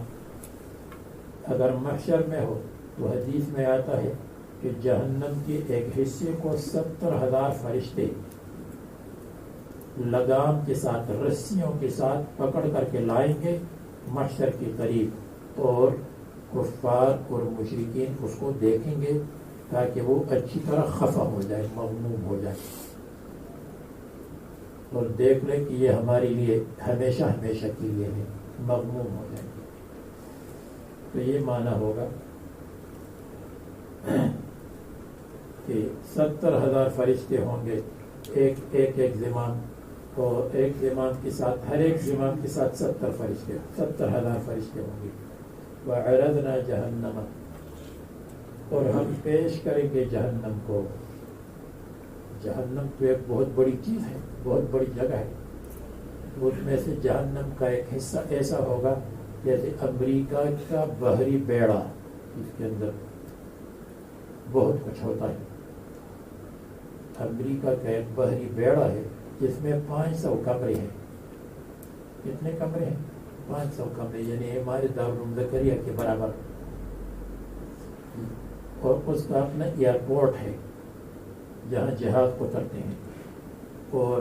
اگر محشر میں ہو تو حدیث میں آتا ہے کہ جہنم کے ایک حصے کو 70,000 فرشتے لگام کے ساتھ، رسیوں کے ساتھ پکڑ کر کے لائیں گے محشر کے قریب، اور کفار اور مشرکین اس کو دیکھیں گے تاکہ وہ اچھی طرح خفا ہو جائے، مغموم ہو جائے، اور دیکھ لیں کہ یہ ہمارے لیے ہمیشہ ہمیشہ کے لیے ہے، مغموم ہو جائیں گے. تو یہ معنی ہوگا کہ 70,000 فرشتے ہوں گے، ایک زمام، اور ایک زمام کے ساتھ، ہر ایک زمام کے ساتھ 70,000 فرشتے ہوں گے. وعرضنا جہنم، اور ہم پیش کریں گے جہنم کو. جہنم تو ایک بہت بڑی چیز ہے، بہت بڑی جگہ ہے. اس میں سے جہنم کا ایک حصہ ایسا ہوگا جیسے امریکہ کا بحری بیڑا، اس کے اندر بہت کچھ ہوتا ہے. امریکہ کا ایک بحری بیڑا ہے جس میں 500 کمرے ہیں. کتنے کمرے ہیں؟ 500 کمرے، یعنی ہمارے دارالعلوم زکریا کے برابر. اور اس کا اپنا ایئرپورٹ ہے جہاں جہاز اترتے ہیں، اور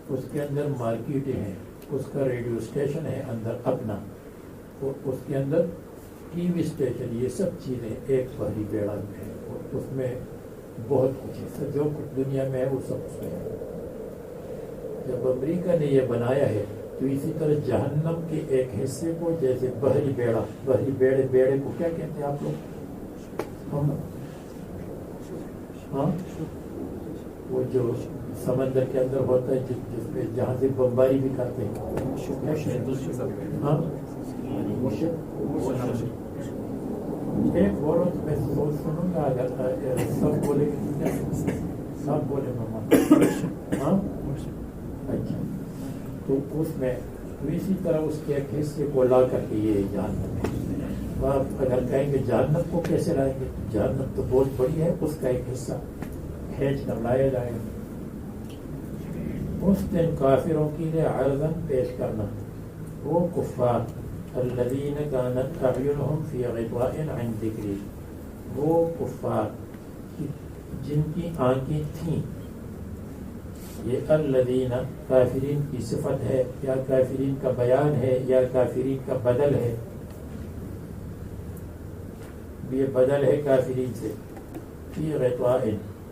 اس کے اندر مارکیٹیں ہیں، اس کا ریڈیو اسٹیشن ہے اندر اپنا، اور اس کے اندر ٹی وی اسٹیشن، یہ سب چیزیں ایک بحری بیڑا میں ہے. اور اس میں بہت کچھ ہے، جو کچھ دنیا میں ہے وہ سب اس میں ہے. جب امریکہ نے یہ بنایا ہے تو اسی طرح جہنم کے ایک حصے کو جیسے بحری بیڑا، بحری بیڑے کو کیا کہتے ہیں آپ لوگ؟ ہاں، وہ جو سمندر کے اندر ہوتا ہے جس میں جہاں سے بمباری بھی کرتے ہیں. ہاں، ایک اور میں سنوں گا، اگر سب بولے گے، سب بولے گا. ہاں، اچھا. تو اس میں تو اسی طرح اس کے ایک حصے کو لا کر کے یہ جہنم ہے. آپ اگر کہیں گے جہنم کو کیسے لائیں گے، جہنم تو بہت بڑی ہے، اس کا ایک حصہ کھینچ کر لایا جائے گا. اس دن کافروں کے لیے عرضاً پیش کرنا، وہ کفار الذین کانت اعینہم فی غطاء عن ذکری، وہ کفار جن کی آنکھیں تھیں. یہ الذین کافرین کی صفت ہے، یا کافرین کا بیان ہے، یا کافرین کا بدل ہے؟ یہ بدل ہے کافرین سے. فی غطاء،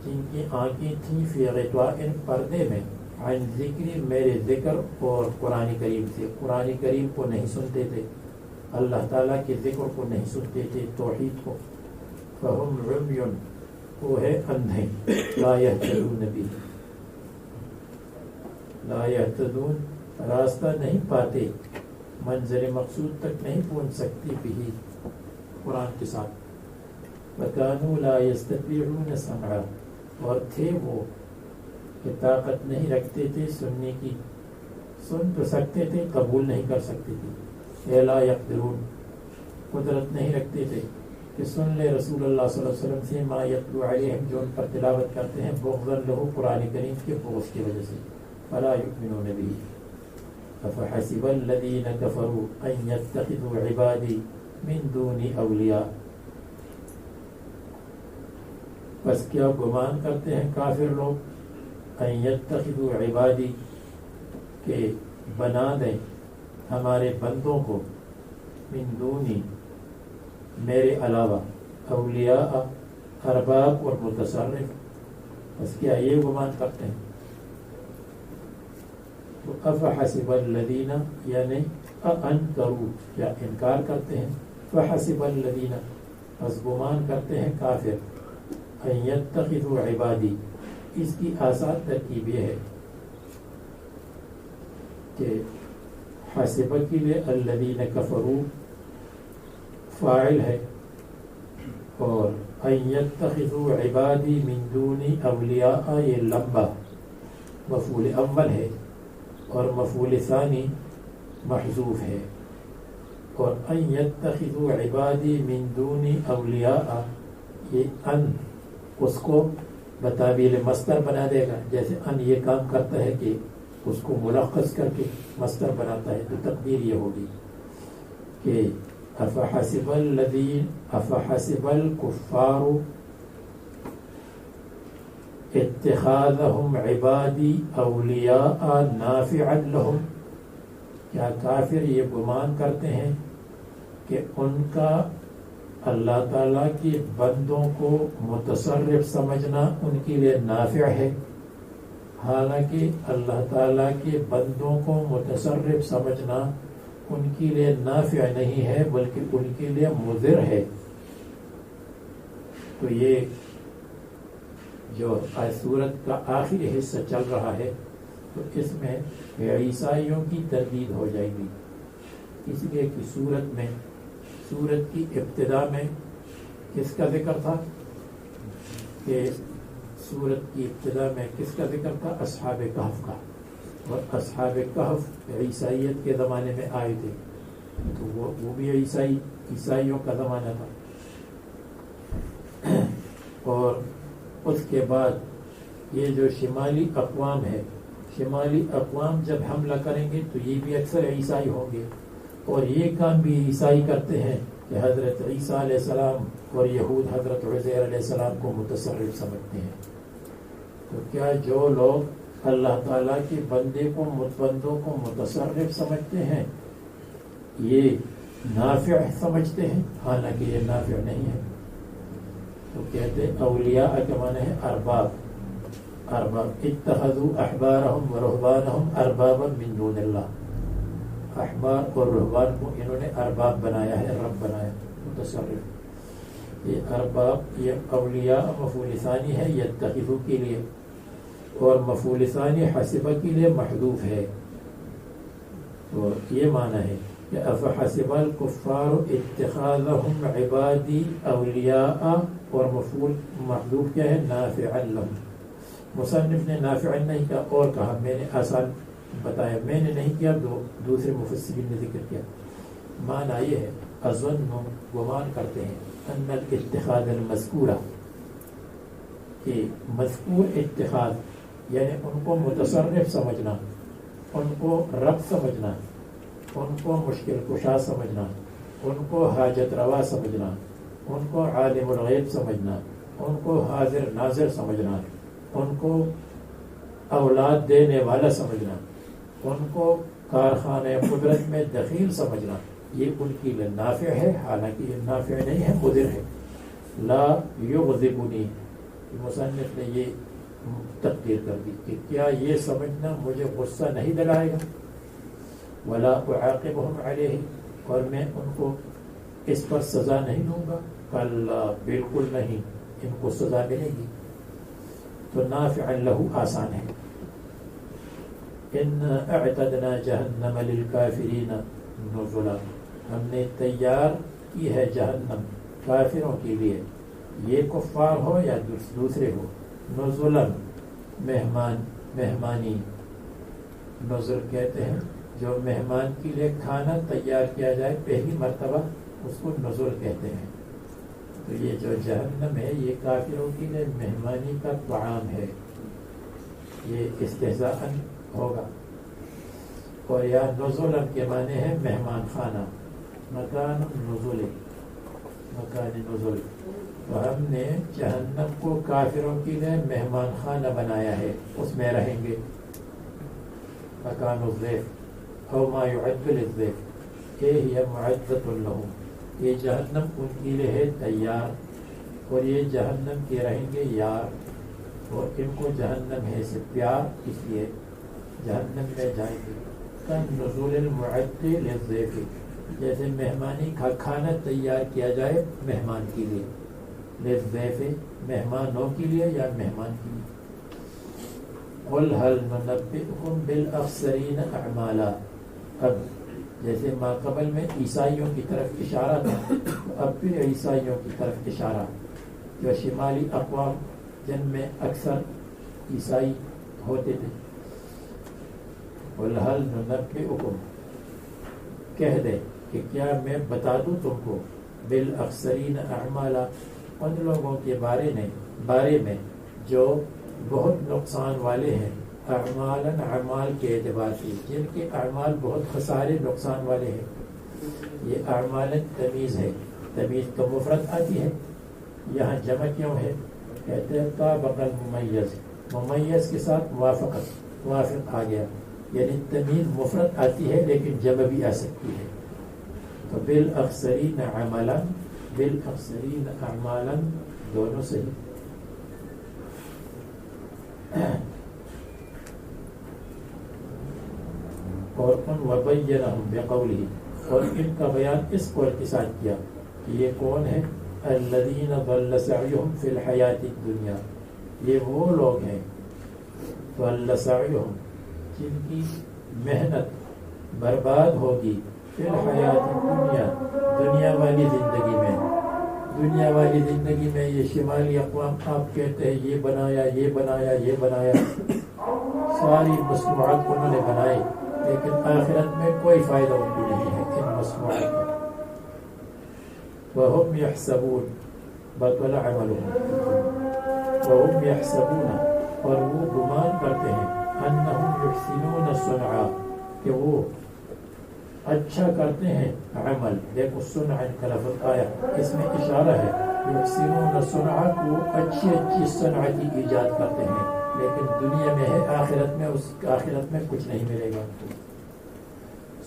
جن کی آنکھیں تھیں، فی غطاء پردے میں، عن ذکری میرے ذکر اور قرآن کریم سے. قرآن کریم کو نہیں سنتے تھے، اللہ تعالیٰ کے ذکر کو نہیں سنتے تھے، توحید کو. فہم عمی، وہ ہے اندھے. لا یہتدون بھی، لا یہتدون راستہ نہیں پاتے، منزل مقصود تک نہیں پہنچ سکتی بھی قرآن کے ساتھ. وَكَانُوا لَا يَسْتَطِيعُونَ سَمْعًا، اور تھے وہ کہ طاقت نہیں رکھتے تھے سننے کی. سن تو سکتے تھے، قبول نہیں کر سکتے تھے. لا يقدرون، قدرت نہیں رکھتے تھے. کہ سن لے رسول اللہ صلی اللہ علیہ وسلم سے ما یتلو علیہم جو ان پر تلاوت کرتے ہیں بغضا لہ قرآن کریم کے بغض کی وجہ سے فلا یؤمنون به افحسب الذین کفروا ان یتخذوا عبادی من دون اولیاء بس کیا گمان کرتے ہیں کافر لوگ ان یتخذوا عبادی کہ بنا دیں ہمارے بندوں کو من دونی میرے علاوہ اولیاء ارباب اور متصرف بس کیا یہ گمان کرتے ہیں تو افحسب الذین یعنی انکروا یا انکار کرتے ہیں فحسب الذین بس گمان کرتے ہیں کافر ان یتخذوا عبادی اس کی آسان ترکیب یہ ہے کہ حسب کے لیے الذین کفروا فاعل ہے اور ان یتخذوا عبادی من دونی اولیاء یہ لمبا مفعول اول ہے اور مفعول ثانی محذوف ہے اور ان یتخذوا عبادی من دونی اولیاء یہ ان اس کو بتابیل مصدر بنا دے گا جیسے ان یہ کام کرتا ہے کہ اس کو ملخص کر کے مصدر بناتا ہے تو تقدیر یہ ہوگی کہ افحسب الکفار اتخاذهم عبادی اولیاء نافعا لهم کیا کافر یہ گمان کرتے ہیں کہ ان کا اللہ تعالیٰ کے بندوں کو متصرف سمجھنا ان کے لیے نافع ہے حالانکہ اللہ تعالیٰ کے بندوں کو متصرف سمجھنا ان کے لیے نافع نہیں ہے بلکہ ان کے لیے مضر ہے تو یہ جو سورت کا آخری حصہ چل رہا ہے تو اس میں عیسائیوں کی تردید ہو جائے گی اس لیے کہ سورت کی ابتدا میں کس کا ذکر تھا کہ سورت کی ابتدا میں کس کا ذکر تھا اصحاب کہف کا اور اصحاب کہف عیسائیت کے زمانے میں آئے تھے تو وہ بھی عیسائیوں کا زمانہ تھا اور اس کے بعد یہ جو شمالی اقوام ہے شمالی اقوام جب حملہ کریں گے تو یہ بھی اکثر عیسائی ہوں گے اور یہ کام بھی عیسائی کرتے ہیں کہ حضرت عیسیٰ علیہ السلام اور یہود حضرت عزیر علیہ السلام کو متصرف سمجھتے ہیں تو کیا جو لوگ اللہ تعالیٰ کے بندوں کو متصرف سمجھتے ہیں یہ نافع سمجھتے ہیں حالانکہ یہ نافع نہیں ہے تو کہتے اولیاء کا معنی ہے ارباب اتخذوا احبارهم ورهبانهم اربابا من دون اللہ احبار اور رہبان کو انہوں نے ارباب بنایا ہے رب بنایا متصرف یہ ارباب یہ اولیاء مفعول ثانی ہے یتخذوا کے لیے اور مفعول ثانی حسب کے لیے محذوف ہے تو یہ معنی ہے کہ افحسب الکفار اتخاذهم عبادی اولیاء اور مفعول محذوف کیا ہے نافعا لهم مصنف نے نافعا نہیں کہا اور کہا میں نے آسان بتایا میں نے نہیں کیا دوسرے مفسرین نے ذکر کیا معنی یہ ہے اظن گمان کرتے ہیں ان الاتخاذ المذکورہ کہ مذکور اتخاذ یعنی ان کو متصرف سمجھنا ان کو رب سمجھنا ان کو مشکل کشا سمجھنا ان کو حاجت روا سمجھنا ان کو عالم الغیب سمجھنا ان کو حاضر ناظر سمجھنا ان کو اولاد دینے والا سمجھنا ان کو کارخانے قدرت میں دخیل سمجھنا یہ ان کی لیے نافع ہے حالانکہ یہ نافع نہیں ہے مضر ہے لا یغضبنی مصنف نے یہ تقدیر کر دی کہ کیا یہ سمجھنا مجھے غصہ نہیں دلائے گا ولا اعاقبهم علیہ اور میں ان کو اس پر سزا نہیں دوں گا کلا بالکل نہیں ان کو سزا ملے گی تو نافع لہ آسان ہے ان اعتدنا جہنم للکافرین نزلا ہم نے تیار کی ہے جہنم کافروں کے لیے یہ کفار ہو یا دوسرے ہو نزلا مہمانی نزل کہتے ہیں جو مہمان کے لیے کھانا تیار کیا جائے پہلی مرتبہ اس کو نزل کہتے ہیں تو یہ جو جہنم ہے یہ کافروں کے لیے مہمانی کا طعام ہے، یہ استہزاء ہوگا. اور یا نزلا کے معنی ہے مہمان خانہ، مکان نزول، مکان نزول. تو ہم نے جہنم کو کافروں کے لیے مہمان خانہ بنایا ہے، اس میں رہیں گے. مکان الضیف او ما یعد للضیف، یہ ہی معدۃ لہم، یہ جہنم ان کے لیے ہے تیار، اور یہ جہنم کے رہیں گے یار، اور ان کو جہنم ہے سے پیار، اس لیے جہنم میں جائیں گے. کن نزول المعد للضیف، جیسے مہمانی کا کھانا تیار کیا جائے مہمان کے لیے، للضیف مہمانوں کے لیے یا مہمان کے لیے. قل هل ننبئكم بالاخسرین اعمالا، اب جیسے ما قبل میں عیسائیوں کی طرف اشارہ تھا، اب پھر عیسائیوں کی طرف اشارہ، جو شمالی اقوام جن میں اکثر عیسائی ہوتے تھے. قل هل ننبئكم، کہہ دے کہ کیا میں بتا دوں تم کو، بالاخسرین اعمالا، ان لوگوں کے بارے میں جو بہت نقصان والے ہیں، اعمالاً اعمال کے اعتبار سے، جن کے اعمال بہت خسارے نقصان والے ہیں. یہ اعمالاً تمیز ہے، تمیز تو مفرد آتی ہے، یہاں جمع کیوں ہے؟ کہتے ہیں طابق الممیز، ممیز کے ساتھ موافق آ گیا، یعنی تمیز مفرد آتی ہے لیکن جمع بھی آ سکتی ہے. تو بالاخسرین عملا، بالاخسرین اعمالا دونوں صحیح. اور ان وبینہم بقولہ، اور ان کا بیان اس قول کے ساتھ کیا کہ یہ کون ہے، الذین ضل سعیہم فی الحیاۃ الدنیا، یہ وہ لوگ ہیں ضل سعیہم جن کی محنت برباد ہوگی، فی الحیاۃ الدنیا دنیا والی زندگی میں. دنیا والی زندگی میں یہ شمالی اقوام آپ کہتے ہیں یہ بنایا یہ بنایا یہ بنایا، ساری مصنوعات انہوں نے بنائی، لیکن آخرت میں کوئی فائدہ ان کو نہیں ہے ان مصنوعات کا. وَهُمْ يَحْسَبُونَ بَطَلَ عَمَلُهُمْ، وَهُمْ يَحْسَبُونَ، اور وہ گمان کرتے ہیں، أَنَّهُمْ يُحْسِنُونَ صُنْعًا، کہ وہ اچھا کرتے ہیں عمل. دیکھو صنع کا لفظ آیا، اس میں اشارہ ہے یحسنون صنعا، وہ اچھی صنعت کی ایجاد کرتے ہیں، لیکن دنیا میں ہے، آخرت میں اس آخرت میں کچھ نہیں ملے گا.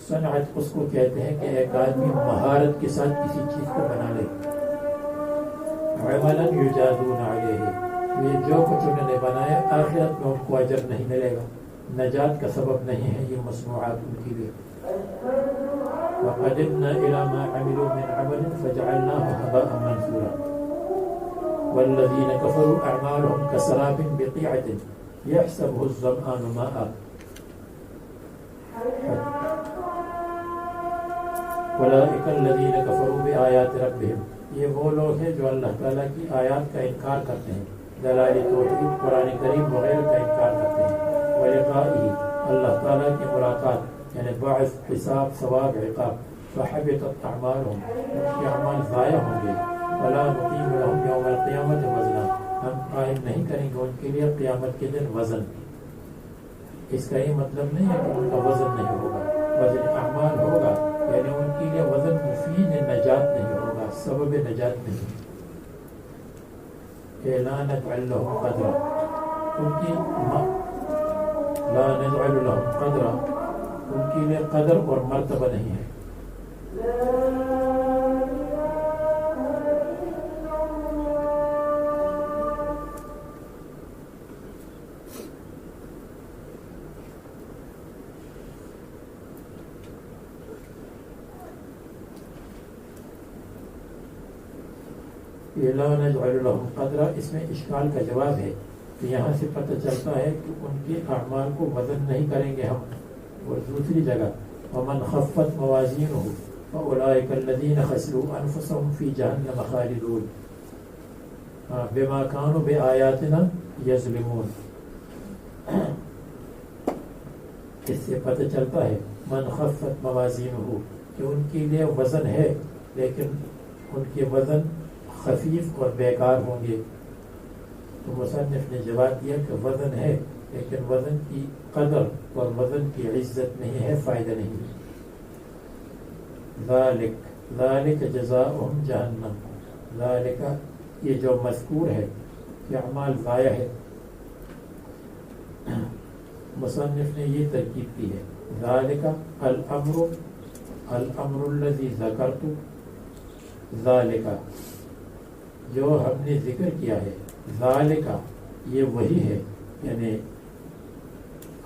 صنعت اس کو کہتے ہیں کہ ایک آدمی مہارت کے ساتھ کسی چیز کو بنا لے. عملا یجازون علیہ، یہ جو کچھ انہوں نے بنایا آخرت میں ان کو اجر نہیں ملے گا، نجات کا سبب نہیں ہے یہ مصنوعات ان کے لیے. وَقَدِمْنَا إِلَى مَا عَمِلُوا مِنْ عَمَلٍ فَجَعَلْنَاهُ هَبَاءً مَنْثُورًا وَالَّذِينَ كَفَرُوا أَعْمَالُهُمْ كَسَرَابٍ بِقِيعَةٍ يَحْسَبُهُ الظَّمْآنُ مَاءً أُولَئِكَ الَّذِينَ كَفَرُوا بِآيَاتِ رَبِّهِمْ، یہ وہ لوگ ہیں جو اللہ تعالیٰ کی آیات کا انکار کرتے ہیں، دلائل توحید قرآن کریم وغیرہ کا انکار کرتے ہیں. وَلِقَائِهِ، اللہ تعالیٰ کی ملاقات یعنی بعث، حساب، ثواب، عقاب. فحبطت اعمالهم، ان کے اعمال ضائع ہوں گے. ولا نقیم لهم یوم القیامت وزنا، ہم قائم نہیں کریں گے ان کے لیے قیامت کے دن وزن. اس کا یہ مطلب نہیں ہے کہ ان کا وزن نہیں ہوگا، وزن اعمال ہوگا، یعنی ان کے لیے وزن مفید نجات نہیں ہوگا، سبب نجات نہیں. لا نجعل لهم قدرا، ان کی لا نجعل لهم قدرا، ان کے لیے قدر اور مرتبہ نہیں ہے. لا نجعل لهم قدرا، اس میں اشکال کا جواب ہے کہ یہاں سے پتہ چلتا ہے کہ ان کے اعمال کو وزن نہیں کریں گے ہم. اور دوسری جگہ ومن خفت موازینہ فاولئک الذین خسروا انفسهم فی جہنم خالدون بما كانوا بآیاتنا یظلمون. اس سے پتہ چلتا ہے من خفت موازینہ کہ ان کے لیے وزن ہے لیکن ان کے وزن خفیف اور بیکار ہوں گے. تو مصنف نے جواب دیا کہ وزن ہے لیکن وزن کی قدر اور وزن کی عزت نہیں ہے، فائدہ نہیں ہے. ذالک جزاؤہم جہنم، ذالک یہ جو مذکور ہے یہ اعمال ضائع ہے. مصنف نے یہ ترکیب کی ہے، ذالک الامر الذی ذکرت، ذالک جو ہم نے ذکر کیا ہے، ذالک یہ وہی ہے، یعنی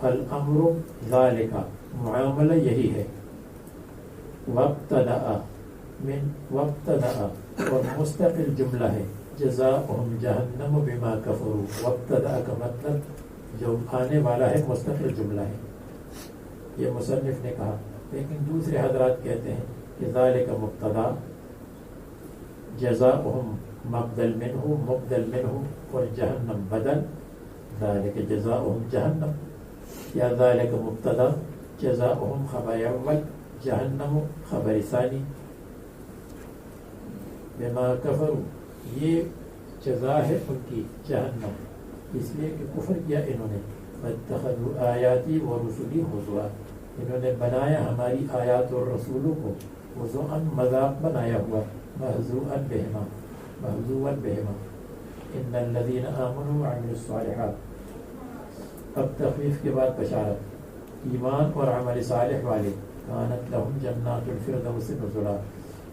الامر ذالک معاملہ یہی ہے. وابتدأ اور مستقل جملہ ہے، جزاؤہم جہنم بما کفروا. وابتدأ کا مطلب جو آنے والا ہے مستقل جملہ ہے، یہ مصنف نے کہا. لیکن دوسرے حضرات کہتے ہیں کہ ذالک مبتدا، جزاؤہم مبدل منہ اور جہنم بدل، ذالک جزاؤہم جہنم، یا ذالک مبتدا جزاؤہم خبر اول، جہنم خبر ثانی. بما کفروا یہ جزا ہے ان کی جہنم، اس لیے کہ کفر کیا انہوں نے. واتخذوا آیاتی ورسلی ہزوا، انہوں نے بنایا ہماری آیات اور رسولوں کو ہزوا، مذاق بنایا ہوا، مہزوا بہما. ان الذین آمنوا وعملوا الصالحات، اب تخفیف کے بعد بشارت، ایمان اور عمل صالح والے، کانت لہم جنات الفردوس نزلا،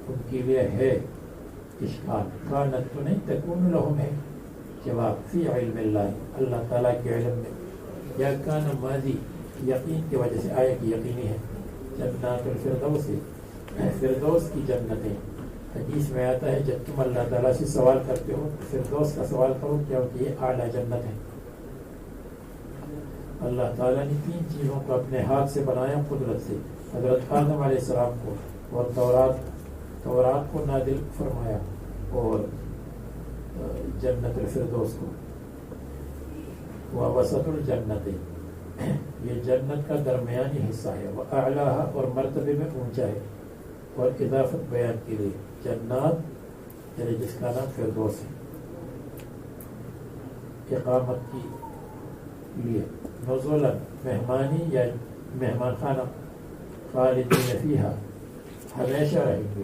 ان کے لیے ہے اشکال، کانت تو نہیں تکون لہم ہے، جواب فی علم اللہ، اللہ تعالیٰ کے علم میں، یا کان ماضی یقین کی وجہ سے آیا کہ یقینی ہے. جنات الفردوس، فردوس کی جنتیں. حدیث میں آتا ہے جب تم اللہ تعالیٰ سے سوال کرتے ہو فردوس کا سوال کرو، کیونکہ یہ اعلیٰ جنت ہے. اللہ تعالیٰ نے 3 چیزوں کو اپنے ہاتھ سے بنایا قدرت سے، حضرت آدم علیہ السلام کو، اور تورات کو نازل فرمایا، اور جنت الفردوس کو. وسط الجنت، یہ جنت کا درمیانی حصہ ہے. وَأَعْلَاهَا اور مرتبے میں اونچا ہے. اور اضافت بیان کے لیے جنات یعنی جس کا نام فردوس ہے، اقامت کی لیے. نزولا مہمانی یا مہمان خانہ، خالدین فیہا ہمیشہ رہیں گے.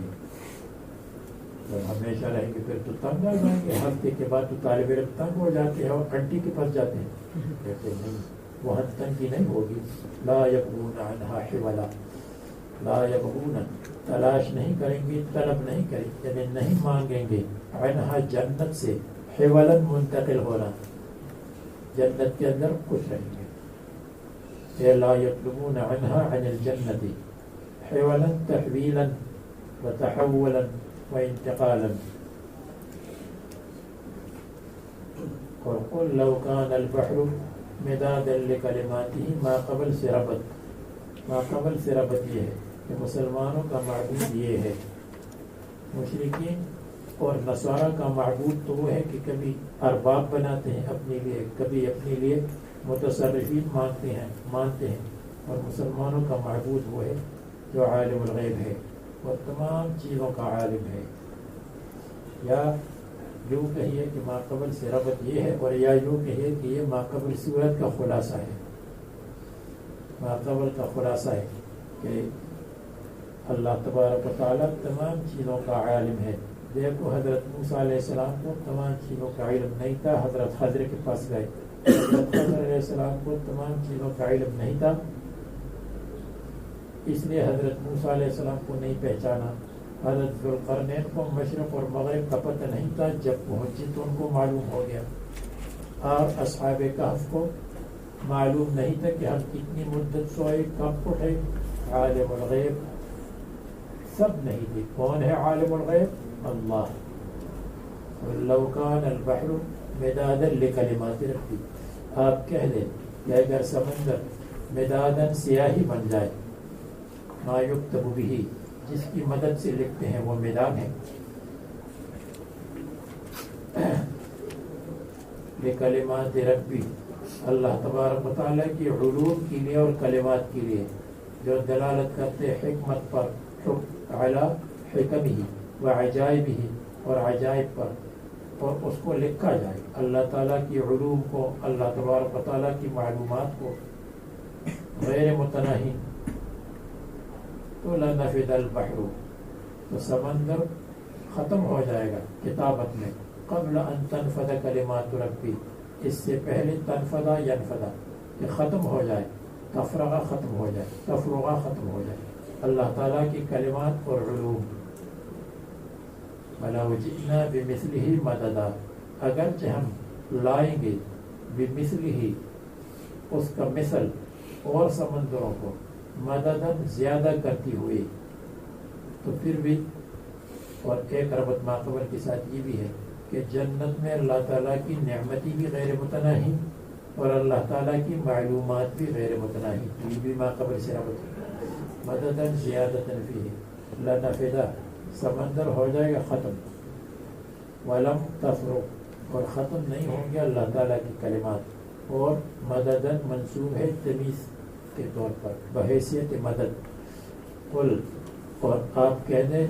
جب ہمیشہ رہیں گے پھر تو تنگ آ جائیں گے. ہفتے کے بعد تو طالب علم تنگ ہو جاتے ہیں اور انٹی کے پاس جاتے ہیں، کہتے ہیں نہیں وہاں تنگی نہیں ہوگی. لا یبغون عنہا حولا، لا یبغون تلاش نہیں کریں گے، طلب نہیں کریں گے، یعنی نہیں مانگیں گے، عنہا جنت سے، حولا منتقل ہونا، جنت کے اندر خوش رہیں گے. لا یطلبون عنہا عن الجنت حولا تحویلا وتحولا وانتقالا. اور قل لو كان البحر مدادا لکلماته ما قبل سے ربط یہ ہے کہ مسلمانوں کا معبود یہ ہے. مشرکین اور نصارہ کا معبود تو وہ ہے کہ کبھی ارباب بناتے ہیں اپنے لیے، کبھی اپنے لیے متصرفین مانتے ہیں. اور مسلمانوں کا معبود وہ ہے جو عالم الغیب ہے اور تمام چیزوں کا عالم ہے. یا یوں کہیے کہ ماقبل سے ربط یہ ہے، اور یا یوں کہیے کہ یہ ماقبل صورت کا خلاصہ ہے. ماقبل کا خلاصہ ہے کہ اللہ تبارک و تعالیٰ تمام چیزوں کا عالم ہے. دیکھو حضرت موسیٰ علیہ السلام کو تمام چیزوں کا علم نہیں تھا، حضرت خضر کے پاس گئے. حضرت خضر علیہ السلام کو تمام چیزوں کا علم نہیں تھا، اس لیے حضرت موسیٰ علیہ السلام کو نہیں پہچانا. حضرت ذوالقرنین کو مشرق اور مغرب کا پتہ نہیں تھا، جب پہنچی تو ان کو معلوم ہو گیا. اور اصحاب کہف کو معلوم نہیں تھا کہ ہم کتنی مدت سوئے، کب اٹھے. عالم الغیب سب نہیں تھے. کون ہے عالم الغیب؟ اللہ. لو کان البحر مدادا لکلمات ربی، آپ کہہ دیں کہ اگر سمندر مدادا سیاہی بن جائے، ما یکتب بھی جس کی مدد سے لکھتے ہیں وہ مداد ہے، لکلمات ربی اللہ تبارک و تعالیٰ کی علوم کے لیے اور کلمات کے لیے جو دلالت کرتے حکمت پر، علی حکمہ و عجائبہ اور عجائب پر، اور اس کو لکھا جائے، اللہ تعالیٰ کی علوم کو، اللہ تبارک و تعالیٰ کی معلومات کو غیر متناہی، تو لنفد البحر، تو سمندر ختم ہو جائے گا کتابت میں، قبل ان تنفد کلمات ربی، اس سے پہلے تنفدہ ینفدہ کہ ختم ہو جائے، تفرغہ ختم ہو جائے، تفرغہ ختم ہو جائے اللہ تعالیٰ کی کلمات اور علوم. وَلَوْ جِئْنَا بِمِثْلِهِ مَدَدًا، اگرچہ ہم لائیں گے بمثلہ، اس کا مثل اور سمندروں کو، مددن زیادہ کرتی ہوئی، تو پھر بھی. اور ایک ربط ماقبل کے ساتھ یہ بھی ہے کہ جنت میں اللہ تعالیٰ کی نعمتی بھی غیر متناہی اور اللہ تعالیٰ کی معلومات بھی غیر متناہی، یہ بھی ماقبل سے ربط ہے. مددن زیادتن فیہ لنفدہ، سمندر ہو جائے گا ختم، ولم تفرق، اور ختم نہیں ہوں گے اللہ تعالیٰ کی کلمات. اور مددن منصوب ہے تمیز کے طور پر بحیثیت مدد. قل، اور آپ کہہ دیں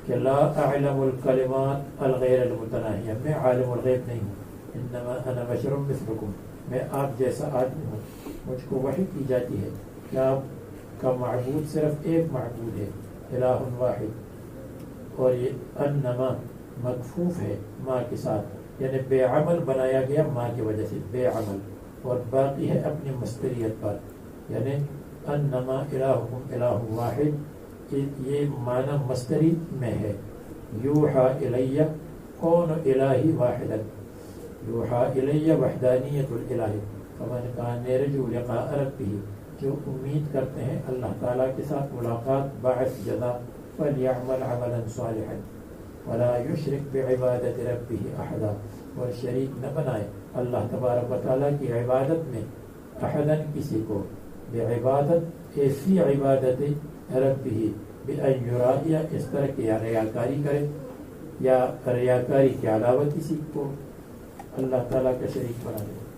کہ لا اعلم الکلمات الغیر المتناہیہ، میں عالم الغیب نہیں ہوں، انما انا بشر مثلکم، میں آپ جیسا آدمی ہوں، مجھ کو وحی کی جاتی ہے کہ آپ کا معبود صرف ایک معبود ہے، الہ واحد. اور یہ انما مکفوف ہے ماں کے ساتھ، یعنی بے عمل بنایا گیا ماں کی وجہ سے، بے عمل، اور باقی ہے اپنی مستریت پر، یعنی انما الہکم الہ واحد، یہ معنی مستری میں ہے. یوحا الیہ کون الہی واحدا، یوحا الیہ وحدانیت الالہ، فمن کان یرجو لقاء ربہ، جو امید کرتے ہیں اللہ تعالیٰ کے ساتھ ملاقات باعث جزا، فلیعمل عملا صالحا ولا یشرک بعبادت ربہ احدا، اور شریک نہ بنائے اللہ تبارک و تعالیٰ کی عبادت میں احدا کسی کو، بعبادت ایسی عبادت ربہ، بأن یرائی، اس طرح کی یا ریاکاری کرے یا ریاکاری کے علاوہ کسی کو اللہ تعالیٰ کا شریک بنا دے.